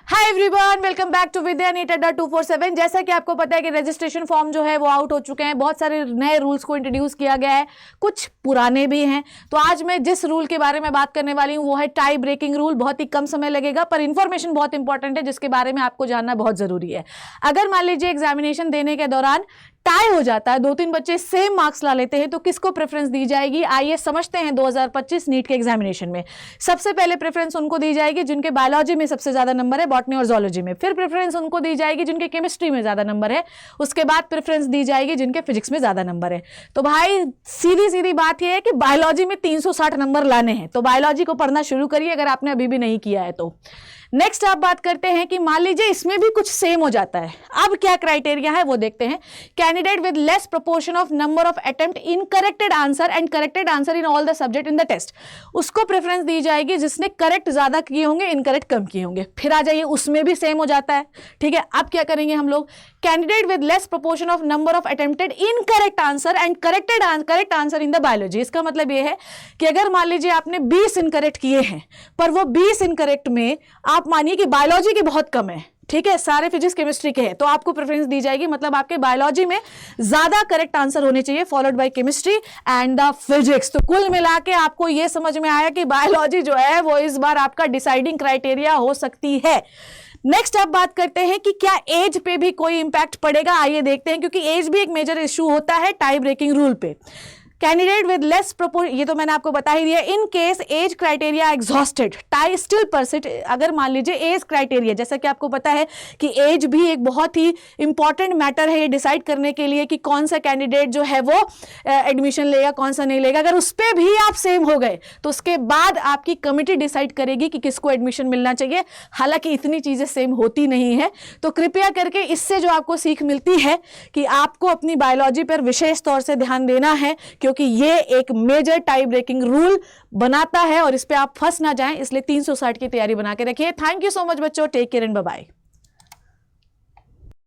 Hi everyone, welcome back to Vidya NEET Adda 247। जैसा कि आपको पता है कि रजिस्ट्रेशन फॉर्म जो है वो आउट हो चुके हैं। बहुत सारे नए रूल्स को इंट्रोड्यूस किया गया है, कुछ पुराने भी हैं। तो आज मैं जिस रूल के बारे में बात करने वाली हूँ वो है टाई ब्रेकिंग रूल। बहुत ही कम समय लगेगा पर इंफॉर्मेशन बहुत इंपॉर्टेंट है जिसके बारे में आपको जानना बहुत जरूरी है। अगर मान लीजिए एग्जामिनेशन देने के दौरान टाई हो जाता है, 2-3 बच्चे सेम मार्क्स ला लेते हैं, तो किसको प्रेफरेंस दी जाएगी? आइए समझते हैं 2025 नीट के एग्जामिनेशन में। सबसे पहले प्रेफरेंस उनको दी जाएगी जिनके बायोलॉजी में सबसे ज्यादा नंबर है, बॉटनी और जूलॉजी में। फिर प्रेफरेंस उनको दी जाएगी जिनके केमिस्ट्री में ज्यादा नंबर है। उसके बाद प्रेफरेंस दी जाएगी जिनके फिजिक्स में ज्यादा नंबर है। तो भाई सीधी सीधी बात यह है कि बायोलॉजी में 360 नंबर लाने हैं, तो बायोलॉजी को पढ़ना शुरू करिए अगर आपने अभी भी नहीं किया है तो। नेक्स्ट आप बात करते हैं कि मान लीजिए इसमें भी कुछ सेम हो जाता है। अब क्या क्राइटेरिया है वो देखते हैं। Candidate with less proportion of number of attempt in corrected answer and corrected answer in all the subject in the test, उसको प्रेफरेंस दी जाएगी जिसने करेक्ट ज्यादा किए होंगे, इनकरेक्ट कम किए होंगे। फिर आ जाइए उसमें भी सेम हो जाता है, ठीक है। अब क्या करेंगे हम लोग? Candidate with less proportion of number of attempted incorrect answer and correct answer in the biology. इसका मतलब यह है कि अगर मान लीजिए आपने 20 इनकरेक्ट किए हैं पर वो 20 इनकरेक्ट में आप मानिए कि बायोलॉजी के बहुत कम है, ठीक है, सारे फिजिक्स केमिस्ट्री के हैं, तो आपको प्रेफरेंस दी जाएगी। मतलब आपके बायोलॉजी में ज्यादा करेक्ट आंसर होने चाहिए, followed by chemistry and the physics. तो कुल मिला के आपको यह समझ में आया कि बायोलॉजी जो है वो इस बार आपका डिसाइडिंग क्राइटेरिया हो सकती है। नेक्स्ट आप बात करते हैं कि क्या एज पे भी कोई इंपैक्ट पड़ेगा। आइए देखते हैं, क्योंकि एज भी एक मेजर इशू होता है टाई ब्रेकिंग रूल पे। कैंडिडेट विद लेस प्रोपोर्शन, ये तो मैंने आपको बता ही दिया। In case age criteria exhausted, tie still persist. अगर मान लीजिए एज क्राइटेरिया, जैसा कि आपको पता है कि एज भी एक बहुत ही इंपॉर्टेंट मैटर है ये डिसाइड करने के लिए कि कौन सा कैंडिडेट जो है वो एडमिशन लेगा, कौन सा नहीं लेगा। अगर उस पर भी आप सेम हो गए तो उसके बाद आपकी कमिटी डिसाइड करेगी कि किसको एडमिशन मिलना चाहिए। हालांकि इतनी चीजें सेम होती नहीं है, तो कृपया करके इससे जो आपको सीख मिलती है कि आपको अपनी बायोलॉजी पर विशेष तौर से ध्यान देना है, क्योंकि ये एक मेजर टाई ब्रेकिंग रूल बनाता है और इस पे आप फंस ना जाएं। इसलिए 360 की तैयारी बना के रखिए। थैंक यू सो मच बच्चों, take care and bye bye.